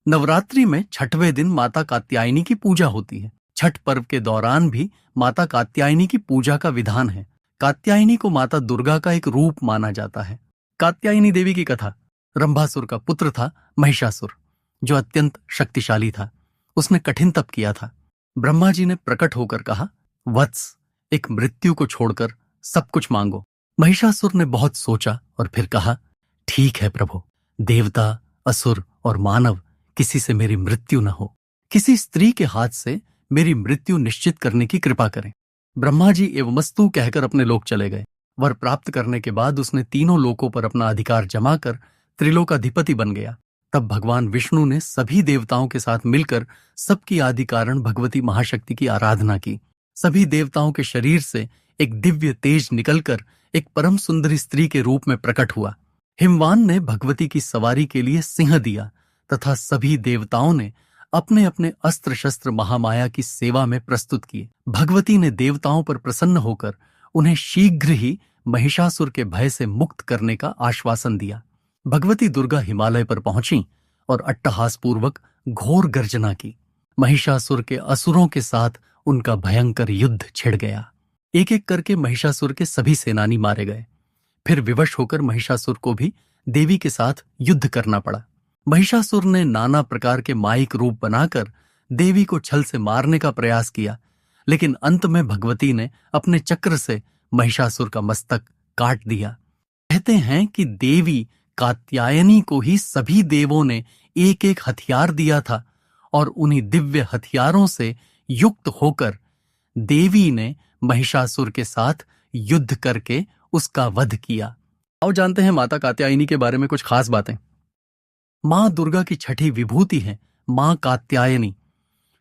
नवरात्रि में छठवें दिन माता कात्यायनी की पूजा होती है। छठ पर्व के दौरान भी माता कात्यायनी की पूजा का विधान है। कात्यायनी को माता दुर्गा का एक रूप माना जाता है। कात्यायनी देवी की कथा। रंभासुर का पुत्र था महिषासुर, जो अत्यंत शक्तिशाली था। उसने कठिन तप किया था। ब्रह्मा जी ने प्रकट होकर कहा, वत्स, एक मृत्यु को छोड़कर सब कुछ मांगो। महिषासुर ने बहुत सोचा और फिर कहा, ठीक है प्रभु, देवता, असुर और मानव, किसी से मेरी मृत्यु न हो। किसी स्त्री के हाथ से मेरी मृत्यु निश्चित करने की कृपा करें। ब्रह्मा जी एवमस्तु कहकर अपने लोक चले गए। वर प्राप्त करने के बाद उसने तीनों लोकों पर अपना अधिकार जमा कर त्रिलोकाधिपति बन गया। तब भगवान विष्णु ने सभी देवताओं के साथ मिलकर सबकी आदि कारण भगवती महाशक्ति की आराधना की। सभी देवताओं के शरीर से एक दिव्य तेज निकलकर एक परम सुंदरी स्त्री के रूप में प्रकट हुआ। हिमवान ने भगवती की सवारी के लिए सिंह दिया तथा सभी देवताओं ने अपने अपने अस्त्र शस्त्र महामाया की सेवा में प्रस्तुत किए। भगवती ने देवताओं पर प्रसन्न होकर उन्हें शीघ्र ही महिषासुर के भय से मुक्त करने का आश्वासन दिया। भगवती दुर्गा हिमालय पर पहुंची और अट्टहासपूर्वक घोर गर्जना की। महिषासुर के असुरों के साथ उनका भयंकर युद्ध छिड़ गया। एक एक करके महिषासुर के सभी सेनानी मारे गए। फिर विवश होकर महिषासुर को भी देवी के साथ युद्ध करना पड़ा। महिषासुर ने नाना प्रकार के मायिक रूप बनाकर देवी को छल से मारने का प्रयास किया, लेकिन अंत में भगवती ने अपने चक्र से महिषासुर का मस्तक काट दिया। कहते हैं कि देवी कात्यायनी को ही सभी देवों ने एक एक हथियार दिया था और उन्हीं दिव्य हथियारों से युक्त होकर देवी ने महिषासुर के साथ युद्ध करके उसका वध किया। आओ जानते हैं माता कात्यायनी के बारे में कुछ खास बातें। मां दुर्गा की छठी विभूति है मां कात्यायनी।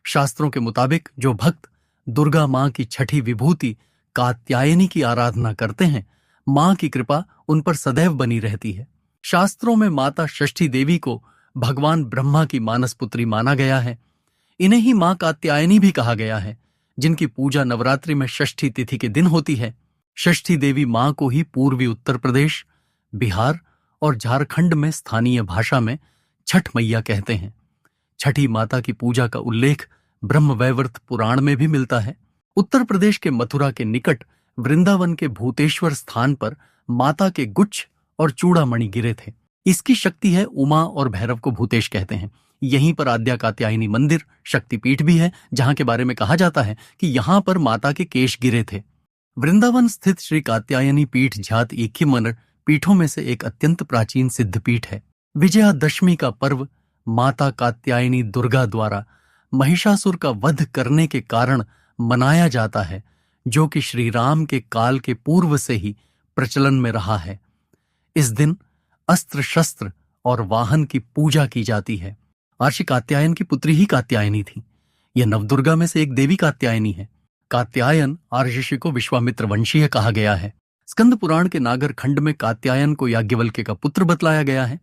शास्त्रों के मुताबिक जो भक्त दुर्गा मां की छठी विभूति कात्यायनी की आराधना करते हैं, मां की कृपा उन पर सदैव बनी रहती है। शास्त्रों में माता षष्ठी देवी को भगवान ब्रह्मा की मानस पुत्री माना गया है। इन्हें ही मां कात्यायनी भी कहा गया है, जिनकी पूजा नवरात्रि में षष्ठी तिथि के दिन होती है। षष्ठी देवी मां को ही पूर्वी उत्तर प्रदेश, बिहार और झारखंड में स्थानीय भाषा में छठ मैया कहते हैं। छठी माता की पूजा का उल्लेख ब्रह्मवैवर्त पुराण में भी मिलता है। उत्तर प्रदेश के मथुरा के निकट वृंदावन के भूतेश्वर स्थान पर माता के गुच्छ और चूड़ामणि गिरे थे। इसकी शक्ति है उमा और भैरव को भूतेश कहते हैं। यहीं पर आद्या कात्यायनी मंदिर शक्तिपीठ भी है, जहां के बारे में कहा जाता है कि यहां पर माता के केश गिरे थे। वृंदावन स्थित श्री कात्यायनी पीठ जात इक्कीमन पीठों में से एक अत्यंत प्राचीन सिद्धपीठ है। विजयादशमी का पर्व माता कात्यायनी दुर्गा द्वारा महिषासुर का वध करने के कारण मनाया जाता है, जो कि श्री राम के काल के पूर्व से ही प्रचलन में रहा है। इस दिन अस्त्र शस्त्र और वाहन की पूजा की जाती है। महर्षि कात्यायन की पुत्री ही कात्यायनी थी। यह नवदुर्गा में से एक देवी कात्यायनी है। कात्यायन आर्य ऋषि को विश्वामित्र वंशीय कहा गया है। स्कंद पुराण के नागर खंड में कात्यायन को याज्ञवल्क्य का पुत्र बतलाया गया है।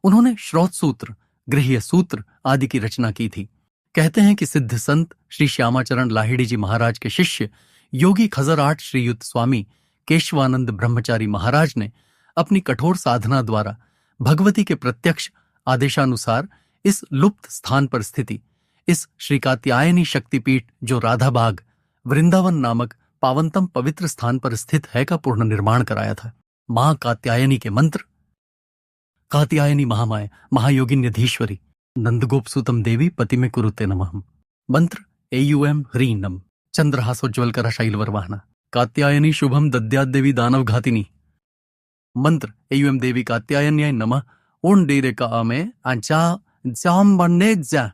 उन्होंने श्रौत सूत्र, गृह्य सूत्र आदि की रचना की थी। कहते हैं कि सिद्ध संत श्री श्यामाचरण लाहिड़ी जी महाराज के शिष्य योगी खजराट श्रीयुत स्वामी केशवानंद ब्रह्मचारी महाराज ने अपनी कठोर साधना द्वारा भगवती के प्रत्यक्ष आदेशानुसार इस लुप्त स्थान पर स्थिति इस श्री कात्यायनी शक्तिपीठ, जो राधाबाग वृंदावन नामक पावनतम पवित्र स्थान पर स्थित है, का पुनः निर्माण कराया था। मां कात्यायनी के मंत्र: कात्यायनी महामाय महायोगिन्यधीश्वरी नंदगोप सुतम देवी पति में कुरुते नमः। मंत्र: एयुएम ह्रीं नम चंद्रहासोज्ज्वलकर शैलवर वाहना कात्यायनी शुभम दद्याद्देवी दानव घातिनी। मंत्र: एयुएम देवी कात्यायन्याय नमः। ओं डेरे का अमे आचा जाम बन्ने जा